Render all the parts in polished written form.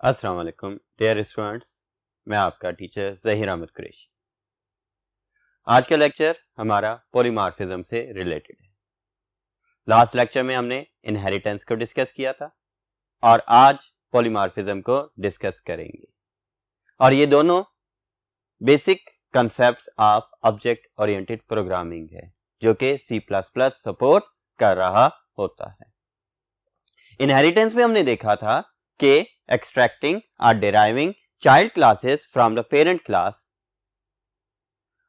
अस्सलाम वालेकुम dear students, मैं आपका टीचर ज़हीर अहमद कुरैशी। आज का लेक्चर हमारा पॉलीमॉर्फिज्म से रिलेटेड है। लास्ट लेक्चर में हमने इनहेरिटेंस को डिस्कस किया था और आज पॉलीमॉर्फिज्म को डिस्कस करेंगे। और ये दोनों basic concepts of object oriented programming है जो कि C++ सपोर्ट कर रहा होता है। इनहेरिटेंस में हमने देखा था कि extracting or deriving child classes from the parent class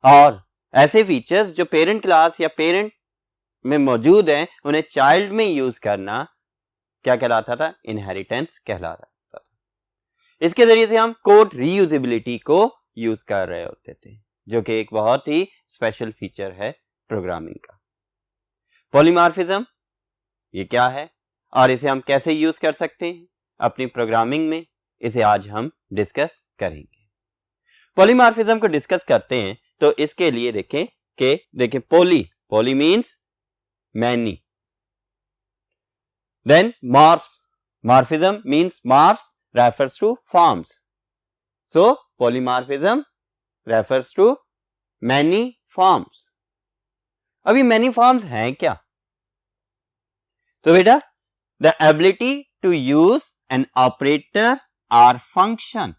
और ऐसे फीचर्स जो पेरेंट क्लास या पेरेंट में मौजूद हैं उन्हें चाइल्ड में यूज करना क्या कहलाता था? इनहेरिटेंस कहलाता था। इसके जरिए से हम कोड रीयूजेबिलिटी को यूज कर रहे होते थे जो कि एक बहुत ही स्पेशल फीचर है प्रोग्रामिंग का। पॉलीमॉर्फिज्म ये क्या है और इसे हम कैसे यूज कर सकते हैं अपनी प्रोग्रामिंग में, इसे आज हम डिस्कस करेंगे। पॉलीमॉर्फिज्म को डिस्कस करते हैं तो इसके लिए देखें poly means many, then morphism means morphs refers to forms, so polymorphism refers to many forms. अभी मैनी फॉर्म्स हैं क्या? तो बेटा the ability to use an operator or function।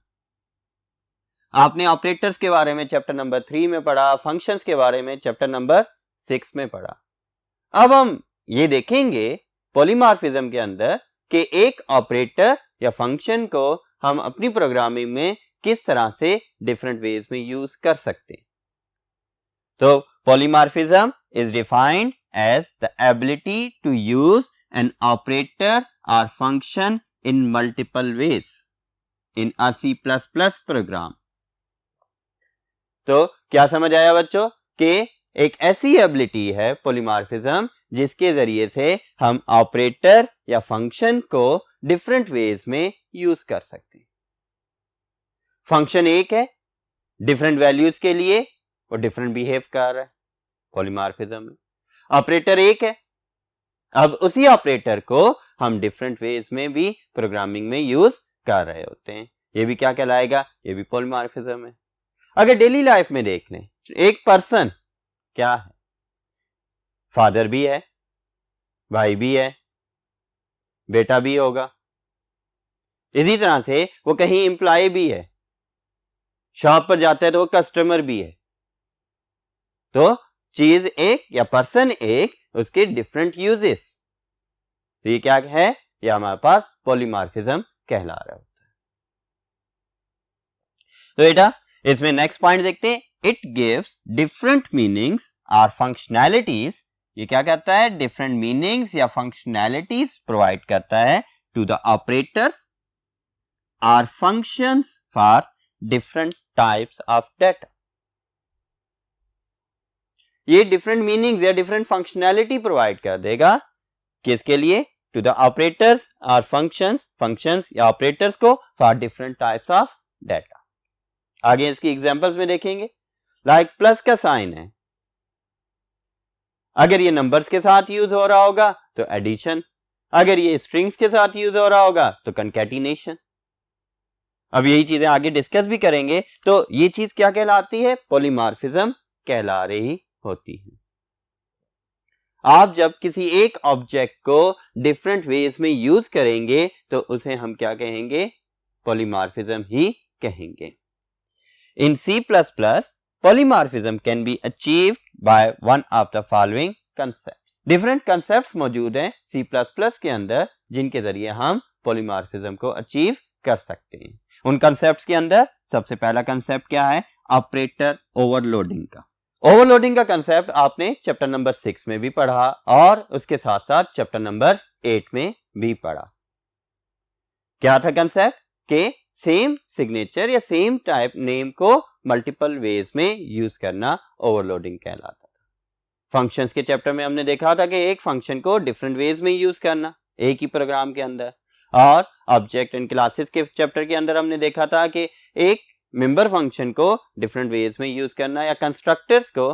आपने ऑपरेटर्स के बारे में चैप्टर नंबर 3 में पढ़ा, फंक्शंस के बारे में चैप्टर नंबर 6 में पढ़ा। अब हम ये देखेंगे पॉलीमॉर्फिज्म के अंदर कि एक ऑपरेटर या फंक्शन को हम अपनी प्रोग्रामिंग में किस तरह से डिफरेंट वेज में यूज कर सकते हैं। तो polymorphism is defined as the ability to use an operator or function in multiple ways in a C++ program। तो क्या समझ आया बच्चों कि एक ऐसी एबिलिटी है पॉलीमॉर्फिज्म जिसके जरिए से हम ऑपरेटर या फंक्शन को डिफरेंट वेज में यूज कर सकते हैं। फंक्शन एक है, डिफरेंट वैल्यूज के लिए वो डिफरेंट बिहेव कर रहा है पॉलीमॉर्फिज्म में। ऑपरेटर एक है, अब उसी ऑपरेटर को हम डिफरेंट वेज में भी प्रोग्रामिंग में यूज कर रहे होते हैं। ये भी क्या कहलाएगा? ये भी पॉलीमॉर्फिज्म है। अगर डेली लाइफ में देख लें, एक पर्सन क्या है? फादर भी है, भाई भी है, बेटा भी होगा। इसी तरह से वो कहीं एम्प्लॉय भी है, शॉप पर जाता है तो वो कस्टमर भी है। तो चीज एक या पर्सन एक, उसके डिफरेंट यूजेस। तो ये क्या है? ये हमारे पास पॉलीमॉर्फिज्म कहला रहा होता है। तो बेटा इसमें नेक्स्ट पॉइंट देखते हैं, इट गिव्स डिफरेंट मीनिंग्स और फंक्शनैलिटीज। ये क्या कहता है? डिफरेंट मीनिंग्स या फंक्शनैलिटीज प्रोवाइड करता है टू द ऑपरेटर्स और functions for different types of data. ये डिफरेंट मीनिंग्स या डिफरेंट फंक्शनैलिटी प्रोवाइड कर देगा किसके लिए? टू द ऑपरेटर्स और फंक्शंस या ऑपरेटर्स को for different types of data. आगे इसकी एग्जांपल्स में देखेंगे। लाइक प्लस का साइन है, अगर ये नंबर्स के साथ यूज हो रहा होगा तो एडिशन, अगर ये स्ट्रिंग्स के साथ यूज हो रहा होगा तो कंकैटिनेशन। अब यही चीजें आगे डिस्कस भी करेंगे। तो ये चीज क्या कहलाती है? पॉलीमॉर्फिज्म कहला रही होती है। आप जब किसी एक ऑब्जेक्ट को डिफरेंट वेज में यूज करेंगे तो उसे हम क्या कहेंगे? पॉलीमॉर्फिज्म ही कहेंगे। इन C++, polymorphism can be achieved by one of the following concepts. Different concepts मौजूद हैं C++ के अंदर जिनके जरिए हम पॉलीमॉर्फिज्म को अचीव कर सकते हैं। उन कंसेप्ट्स के अंदर सबसे पहला कंसेप्ट क्या है? ऑपरेटर ओवरलोडिंग का। ओवरलोडिंग का कंसेप्ट आपने चैप्टर नंबर 6 में भी पढ़ा और उसके साथ साथ चैप्टर नंबर 8 में भी पढ़ा। क्या था कंसेप्ट? के सेम सिग्नेचर या सेम टाइप नेम को मल्टीपल वेज में यूज करना ओवरलोडिंग कहलाता था। फंक्शंस के चैप्टर में हमने देखा था कि एक फंक्शन को डिफरेंट वेज में यूज करना एक ही प्रोग्राम के अंदर, और ऑब्जेक्ट एंड क्लासेस के चैप्टर के अंदर हमने देखा था कि एक मेंबर फंक्शन को डिफरेंट वेज में यूज करना या कंस्ट्रक्टर्स को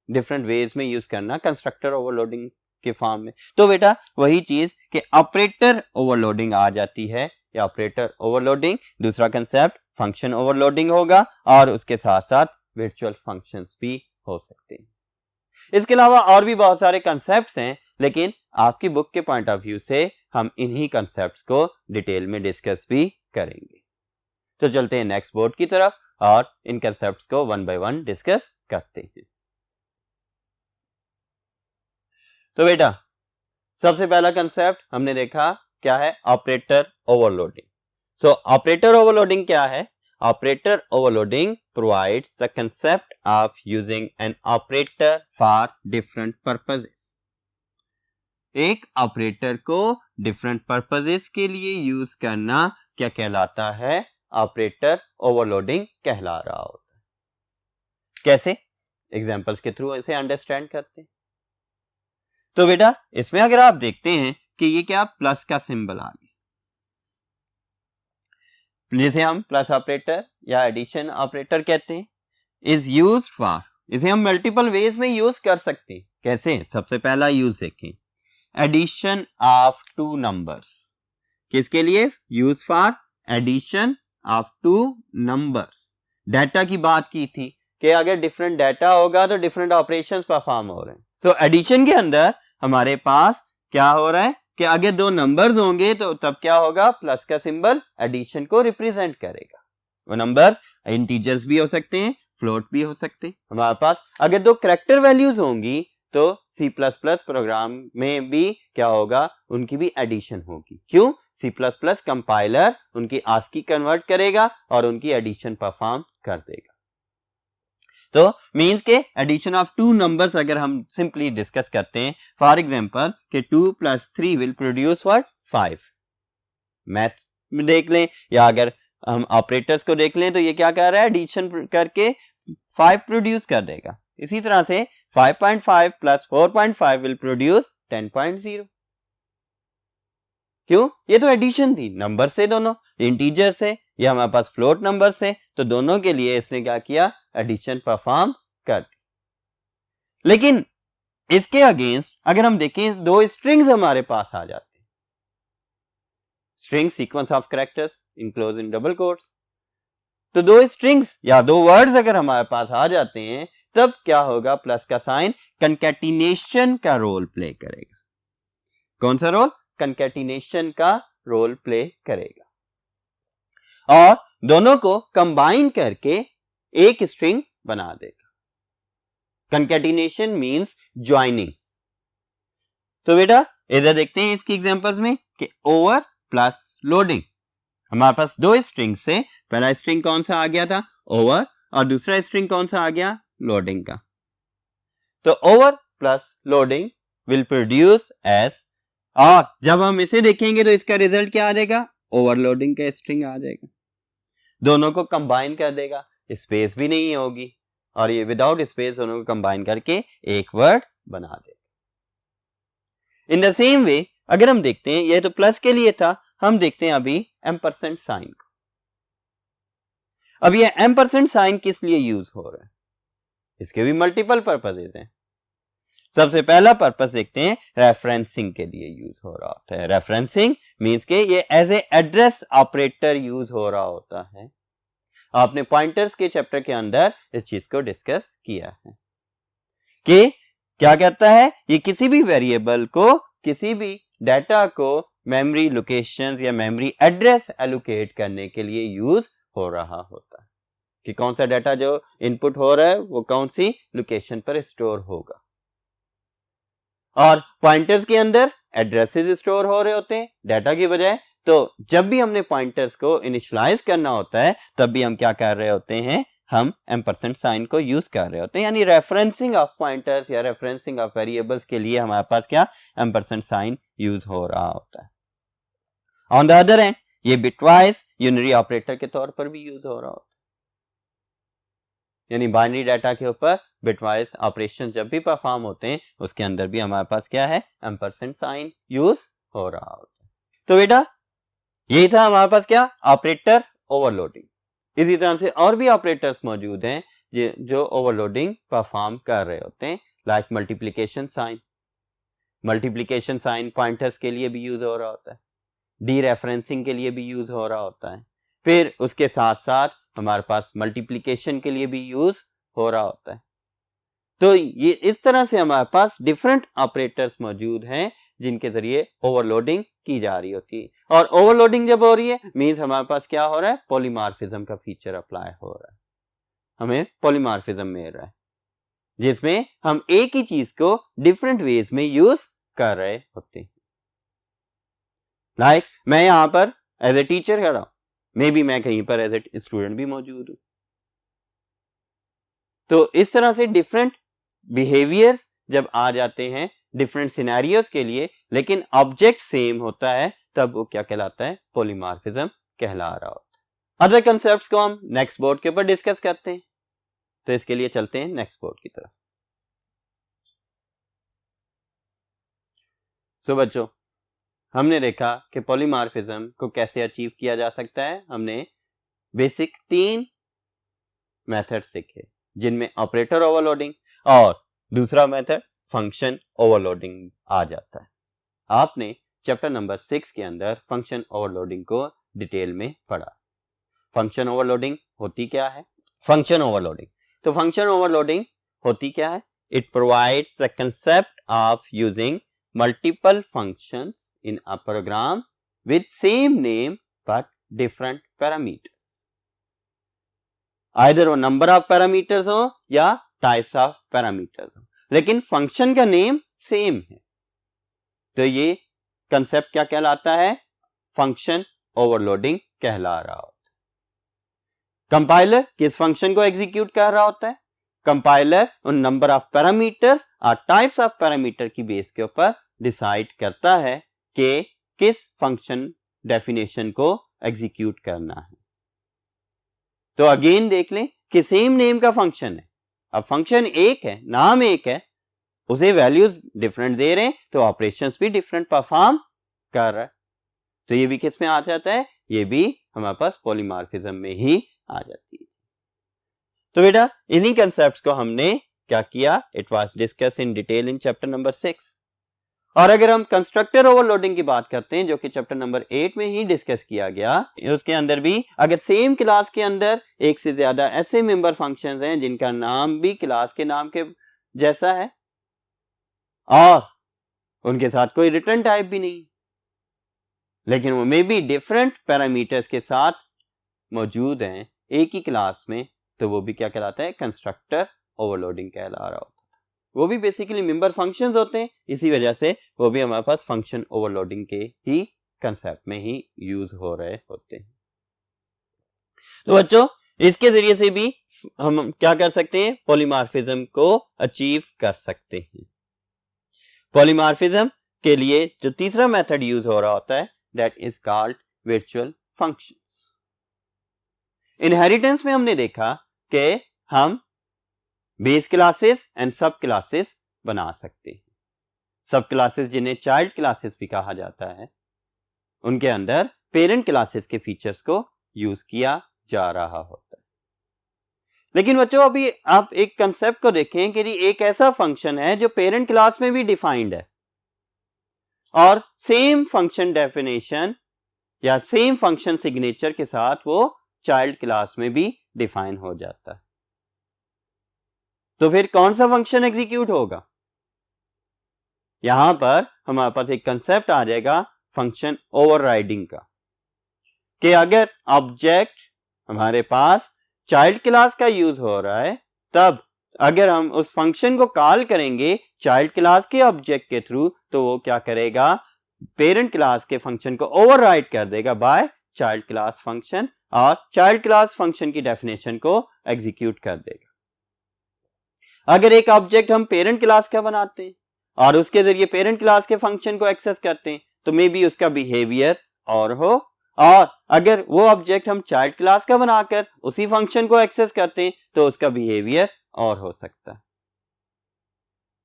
डिफरेंट वेज में यूज करना कंस्ट्रक्टर ओवरलोडिंग के फॉर्म में। तो बेटा वही चीज कि ऑपरेटर ओवरलोडिंग आ जाती है या ऑपरेटर ओवरलोडिंग, दूसरा कंसेप्ट फंक्शन ओवरलोडिंग होगा और उसके साथ साथ वर्चुअल फंक्शंस भी हो सकते हैं। इसके अलावा और भी बहुत सारे कंसेप्ट्स हैं, लेकिन आपकी बुक के पॉइंट ऑफ व्यू से हम इन्हीं कंसेप्ट्स को डिटेल में डिस्कस भी करेंगे। तो चलते हैं नेक्स्ट बोर्ड की तरफ और इन कंसेप्ट्स को वन बाय वन डिस्कस करते हैं। तो बेटा सबसे पहला कंसेप्ट हमने देखा क्या है, ऑपरेटर ओवरलोडिंग। सो ऑपरेटर ओवरलोडिंग क्या है? Operator overloading provides the concept of using an operator for different purposes. एक ऑपरेटर को डिफरेंट पर्पसेस के लिए यूज करना क्या कहलाता है? ऑपरेटर ओवरलोडिंग कहला रहा होता है। कैसे? एग्जांपल्स के थ्रू इसे अंडरस्टैंड करते हैं। तो बेटा इसमें अगर आप देखते हैं कि ये क्या प्लस का सिंबल आ गया, जिसे हम प्लस ऑपरेटर या एडिशन ऑपरेटर कहते हैं, इज यूज्ड फॉर, इसे हम मल्टीपल वेज में यूज कर सकते हैं। कैसे? सबसे पहला यूज देखें, एडिशन ऑफ टू नंबर्स। किसके लिए use? For addition of two numbers. Data की बात की थी कि अगर डिफरेंट डाटा होगा तो डिफरेंट ऑपरेशंस परफॉर्म हो रहे हैं। सो एडिशन के अंदर हमारे पास क्या हो रहा है कि अगर दो नंबर्स होंगे तो तब क्या होगा? प्लस का सिंबल एडिशन को रिप्रेजेंट करेगा। वो नंबर्स इंटीजर्स भी हो सकते हैं, फ्लोट भी हो सकते हैं। हमारे पास अगर दो कैरेक्टर वैल्यूज होंगी तो C++ प्रोग्राम में भी क्या होगा? उनकी भी एडिशन होगी। क्यों? C++ कंपाइलर उनकी ASCII कन्वर्ट करेगा और उनकी एडिशन परफॉर्म कर देगा। तो मीन्स के एडिशन ऑफ टू नंबर्स अगर हम सिंपली डिस्कस करते हैं, फॉर एग्जांपल कि 2 + 3 विल प्रोड्यूस व्हाट? 5। मैथ में देख लें या अगर हम ऑपरेटर्स को देख लें तो ये क्या कर रहा है? एडिशन करके 5 प्रोड्यूस कर देगा। इसी तरह से 5.5 + 4.5 विल प्रोड्यूस 10.0। क्यों? ये तो एडिशन थी, नंबर से, दोनों इंटीजर से या हमारे पास फ्लोट नंबर से, तो दोनों के लिए इसने क्या किया? एडिशन परफॉर्म कर दी। लेकिन इसके अगेंस्ट अगर हम देखें, दो स्ट्रिंग्स हमारे पास आ जाते हैं, string sequence of characters enclose in double quotes. तो दो स्ट्रिंग्स या दो वर्ड्स अगर हमारे पास आ जाते हैं तब क्या होगा? प्लस का साइन कंकैटिनेशन का रोल प्ले करेगा। कौन सा रोल? कंकैटिनेशन का रोल प्ले करेगा और दोनों को कंबाइन करके एक स्ट्रिंग बना देगा। Concatenation means joining. तो बेटा इधर देखते हैं इसकी एग्जांपल्स में कि ओवर प्लस लोडिंग। हमारे पास दो स्ट्रिंग से पहला स्ट्रिंग कौन सा आ गया था? ओवर, और दूसरा स्ट्रिंग कौन सा आ गया? लोडिंग का। तो over plus loading will produce S, और जब हम इसे देखेंगे तो इसका रिजल्ट क्या आ जाएगा? ओवरलोडिंग का स्ट्रिंग आ जाएगा। दोनों को कंबाइन कर देगा, स्पेस भी नहीं होगी और ये विदाउट स्पेस दोनों को कंबाइन करके एक वर्ड बना देगा। इन द सेम वे अगर हम देखते हैं, ये तो प्लस के लिए था, हम देखते हैं अभी एम्परसेंड साइन को। अब ये एम्परसेंड साइन किस लिए यूज हो रहा है? इसके भी मल्टीपल पर्पसेस हैं। सबसे पहला पर्पस देखते हैं, रेफरेंसिंग के लिए यूज हो रहा होता है। रेफरेंसिंग मींस के ये as a address operator use हो रहा होता है। आपने पॉइंटर्स के चैप्टर के अंदर इस चीज को डिस्कस किया है कि क्या कहता है, ये किसी भी वेरिएबल को, किसी भी डाटा को मेमोरी लोकेशंस या मेमोरी एड्रेस एलोकेट करने के लिए यूज हो रहा होता है कि कौन सा डाटा जो इनपुट हो रहा है वो कौन सी लोकेशन पर स्टोर होगा। और पॉइंटर्स के अंदर एड्रेसेस स्टोर हो रहे होते हैं डाटा की बजाय। तो जब भी हमने पॉइंटर्स को इनिशियलाइज करना होता है तब भी हम क्या कर रहे होते हैं? हम एम्परसेंड साइन को यूज कर रहे होते हैं, यानी रेफरेंसिंग ऑफ पॉइंटर्स या रेफरेंसिंग ऑफ वेरिएबल्स के लिए हमारे पास क्या? एम्परसेंड साइन यूज हो रहा होता है। ऑन द अदर एंड ये बिटवाइज यूनरी ऑपरेटर के तौर पर भी यूज हो रहा होता है, यानी बाइनरी डाटा के ऊपर बिटवाइज ऑपरेशन जब भी परफॉर्म होते हैं उसके अंदर भी हमारे पास क्या है? एम्परसेंड साइन यूज हो रहा होता है। तो बेटा यही था हमारे पास क्या? Operator overloading. इसी तरह से और भी ऑपरेटर्स मौजूद हैं जो ओवरलोडिंग परफॉर्म कर रहे होते हैं, like multiplication sign. Multiplication sign pointers के लिए भी यूज हो रहा होता है। डीरेफरेंसिंग के लिए भी यूज हो रहा होता है, फिर उसके साथ साथ हमारे पास मल्टीप्लिकेशन के लिए भी यूज हो रहा होता है। तो ये इस तरह से हमारे पास डिफरेंट ऑपरेटर्स मौजूद हैं जिनके जरिए ओवरलोडिंग की जा रही होती है, और ओवरलोडिंग जब हो रही है मींस हमारे पास क्या हो रहा है, पॉलीमॉर्फिज्म का फीचर अप्लाई हो रहा है, हमें पॉलीमॉर्फिज्म मिल रहा है जिसमें हम एक ही चीज को डिफरेंट वेज में यूज कर रहे होते हैं। लाइक मैं यहां पर एज ए टीचर खड़ा हूं, मे बी मैं कहीं पर एज ए स्टूडेंट भी मौजूद हूं। तो इस तरह से डिफरेंट बिहेवियर्स जब आ जाते हैं डिफरेंट सिनेरियोस के लिए, लेकिन ऑब्जेक्ट सेम होता है, तब वो क्या कहलाता है, पॉलीमॉर्फिज्म कहला रहा होता है। अदर कंसेप्ट्स को हम नेक्स्ट बोर्ड के ऊपर डिस्कस करते हैं, तो इसके लिए चलते हैं नेक्स्ट बोर्ड की तरफ। सो बच्चों, हमने देखा कि पॉलीमॉर्फिज्म को कैसे अचीव किया जा सकता है। हमने बेसिक 3 मेथड सीखे, जिनमें ऑपरेटर ओवरलोडिंग और दूसरा मेथड फंक्शन ओवरलोडिंग आ जाता है। आपने चैप्टर नंबर 6 के अंदर फंक्शन ओवरलोडिंग को डिटेल में पढ़ा। फंक्शन ओवरलोडिंग होती क्या है? फंक्शन ओवरलोडिंग, तो फंक्शन ओवरलोडिंग होती क्या है? It provides the concept of using multiple functions in a program with same name but different parameters. Either वो नंबर ऑफ पैरामीटर्स हो या टाइप्स ऑफ पैरामीटर्स हो, लेकिन फंक्शन का नेम सेम है। तो ये कंसेप्ट क्या कहलाता है? फंक्शन ओवरलोडिंग कहला रहा होता है। कंपाइलर किस फंक्शन को एग्जीक्यूट कर रहा होता है? कंपाइलर उन नंबर ऑफ पैरामीटर्स और टाइप्स ऑफ पैरामीटर की बेस के ऊपर डिसाइड करता है कि किस फंक्शन डेफिनेशन को एग्जीक्यूट करना है। तो अगेन देख लें कि सेम नेम का फंक्शन है, अब फंक्शन एक है, नाम एक है, उसे वैल्यूज डिफरेंट दे रहे हैं, तो ऑपरेशंस भी डिफरेंट परफॉर्म कर रहा है। तो ये भी किस में आ जाता है? ये भी हमारे पास पॉलीमॉर्फिज्म में ही आ जाती है। तो बेटा इन्हीं कंसेप्ट्स को हमने क्या किया, it was discuss in detail in chapter number 6। और अगर हम कंस्ट्रक्टर ओवरलोडिंग की बात करते हैं, जो कि चैप्टर नंबर 8 में ही डिस्कस किया गया, उसके अंदर भी अगर सेम क्लास के अंदर एक से ज्यादा ऐसे मेंबर फंक्शंस हैं जिनका नाम भी क्लास के नाम के जैसा है और उनके साथ कोई रिटर्न टाइप भी नहीं, लेकिन वो मे बी डिफरेंट पैरामीटर्स के साथ मौजूद हैं एक ही क्लास में, तो वो भी क्या कहलाता है? कंस्ट्रक्टर ओवरलोडिंग कहला रहा होता है। वो भी बेसिकली मेंबर फंक्शंस होते हैं, इसी वजह से वो भी हमारे पास फंक्शन ओवरलोडिंग के ही कंसेप्ट में ही यूज हो रहे होते हैं। तो बच्चों इसके जरिए से भी हम क्या कर सकते हैं? पॉलीमॉर्फिज्म को अचीव कर सकते हैं। पॉलीमॉर्फिज्म के लिए जो तीसरा मेथड यूज हो रहा होता है, that is called virtual functions. Inheritance में हमने देखा कि हम बेस क्लासेस एंड सब क्लासेस बना सकते हैं। सब क्लासेस जिन्हें चाइल्ड क्लासेस भी कहा जाता है, उनके अंदर पेरेंट क्लासेस के फीचर्स को यूज किया जा रहा होता है। लेकिन बच्चों अभी आप एक कंसेप्ट को देखें कि एक ऐसा फंक्शन है जो पेरेंट क्लास में भी डिफाइंड है और सेम फंक्शन डेफिनेशन या सेम फंक्शन सिग्नेचर के साथ वो चाइल्ड क्लास में भी डिफाइन हो जाता है। तो फिर कौन सा फंक्शन एग्जीक्यूट होगा? यहां पर हमारे पास एक कंसेप्ट आ जाएगा फंक्शन ओवरराइडिंग का, कि अगर ऑब्जेक्ट हमारे पास चाइल्ड क्लास का यूज हो रहा है, तब अगर हम उस फंक्शन को कॉल करेंगे चाइल्ड क्लास के ऑब्जेक्ट के थ्रू, तो वो क्या करेगा? पेरेंट क्लास के फंक्शन को ओवरराइड कर देगा बाय चाइल्ड क्लास फंक्शन और चाइल्ड क्लास फंक्शन की डेफिनेशन को एग्जीक्यूट कर देगा। अगर एक ऑब्जेक्ट हम पेरेंट क्लास का बनाते हैं और उसके जरिए पेरेंट क्लास के फंक्शन को एक्सेस करते हैं, तो मे बी उसका बिहेवियर और हो, और अगर वो ऑब्जेक्ट हम चाइल्ड क्लास का बनाकर उसी फंक्शन को एक्सेस करते हैं, तो उसका बिहेवियर और हो सकता है।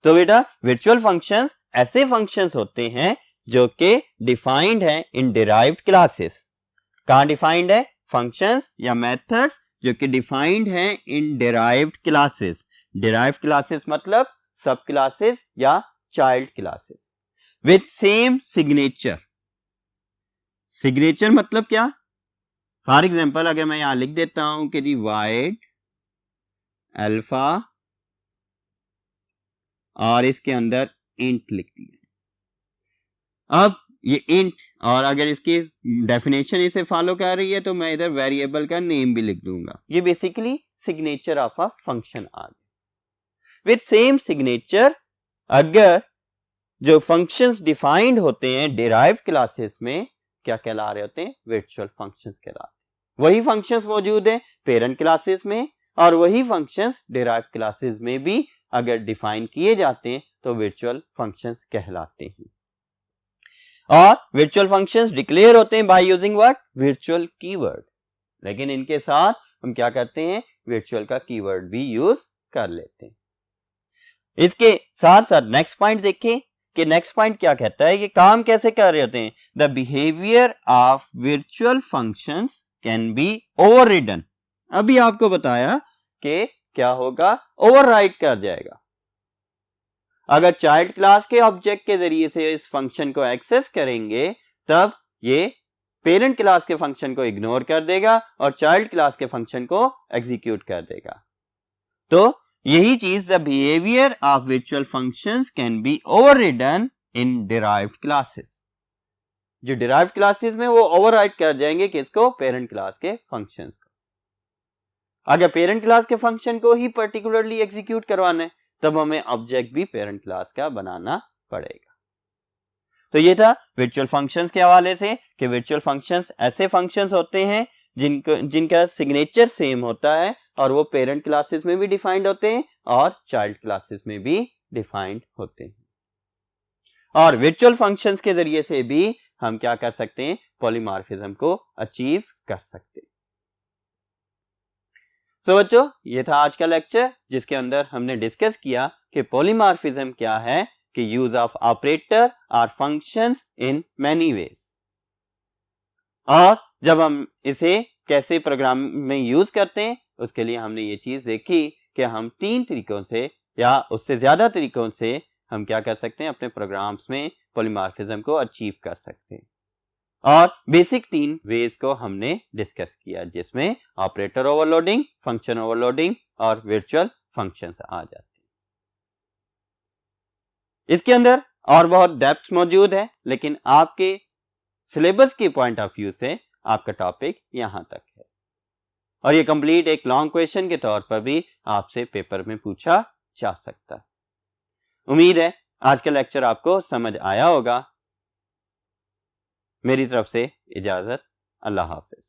तो बेटा वर्चुअल फंक्शंस ऐसे फंक्शंस होते हैं जो कि डिफाइंड है इन डिराइव्ड क्लासेस। कहां डिफाइंड है? फंक्शंस या मेथड्स जो कि डिफाइंड है इन डिराइव्ड क्लासेस। डिराइव्ड क्लासेस मतलब सब क्लासेस या child classes with same signature. Signature मतलब क्या? फॉर एग्जाम्पल अगर मैं यहां लिख देता हूं कि जी वाइड अल्फा और इसके अंदर इंट लिख दिया। अब ये इंट और अगर इसकी डेफिनेशन इसे फॉलो कर रही है तो मैं इधर वेरिएबल का नेम भी लिख दूंगा। ये basically signature of a function आ गया। विद सेम सिग्नेचर अगर जो फंक्शंस डिफाइंड होते हैं डिराइव्ड क्लासेस में क्या कहला रहे होते हैं? वर्चुअल फंक्शंस कहलाते हैं। वही फंक्शंस मौजूद हैं पेरेंट क्लासेस में और वही फंक्शंस डिराइव्ड क्लासेस में भी अगर डिफाइन किए जाते हैं तो वर्चुअल फंक्शंस कहलाते हैं। और वर्चुअल फंक्शंस डिक्लेयर होते हैं by using what? Virtual keyword. लेकिन इनके साथ हम क्या करते हैं? वर्चुअल का कीवर्ड भी यूज कर लेते हैं। इसके साथ साथ नेक्स्ट पॉइंट देखें कि नेक्स्ट पॉइंट क्या कहता है कि काम कैसे कर रहे होते हैं? The behaviour of virtual functions can be overridden. अभी आपको बताया कि क्या होगा? ओवरराइड कर जाएगा। अगर चाइल्ड क्लास के ऑब्जेक्ट के जरिए से इस फंक्शन को एक्सेस करेंगे तब ये पेरेंट क्लास के फंक्शन को इग्नोर कर देगा और चाइल्ड क्लास के फंक्शन को एग्जीक्यूट कर देगा। तो यही चीज the behaviour of virtual functions can be overridden in derived classes. जो डिराइव्ड क्लासेस में वो ओवरराइड कर जाएंगे किसको? पेरेंट क्लास के फंक्शंस को। अगर पेरेंट क्लास के फंक्शन को ही पर्टिकुलरली एग्जीक्यूट करवाना है तब हमें ऑब्जेक्ट भी पेरेंट क्लास का बनाना पड़ेगा। तो ये था वर्चुअल फंक्शंस के हवाले से कि वर्चुअल फंक्शंस ऐसे फंक्शंस होते हैं जिनका सिग्नेचर सेम होता है और वो पेरेंट क्लासेस में भी डिफाइंड होते हैं और चाइल्ड क्लासेस में भी डिफाइंड होते हैं। और वर्चुअल फंक्शंस के जरिए से भी हम क्या कर सकते हैं? पॉलीमॉर्फिज्म को अचीव कर सकते हैं। तो बच्चों ये था आज का लेक्चर जिसके अंदर हमने डिस्कस किया कि पॉलीमॉर्फिज्म क्या है कि यूज ऑफ ऑपरेटर और फंक्शंस इन मैनी वेज, और जब हम इसे कैसे प्रोग्राम में यूज करते हैं उसके लिए हमने ये चीज देखी कि हम 3 तरीकों से या उससे ज्यादा तरीकों से हम क्या कर सकते हैं? अपने प्रोग्राम्स में पॉलीमॉर्फिज्म को अचीव कर सकते हैं। और बेसिक 3 वेज को हमने डिस्कस किया जिसमें ऑपरेटर ओवरलोडिंग, फंक्शन ओवरलोडिंग और वर्चुअल फंक्शंस आ जाते हैं। इसके अंदर और बहुत डेप्थ मौजूद है लेकिन आपके सिलेबस के पॉइंट ऑफ व्यू से आपका टॉपिक यहां तक है और ये कंप्लीट एक लॉन्ग क्वेश्चन के तौर पर भी आपसे पेपर में पूछा जा सकता है। उम्मीद है आज का लेक्चर आपको समझ आया होगा। मेरी तरफ से इजाजत। अल्लाह हाफिज।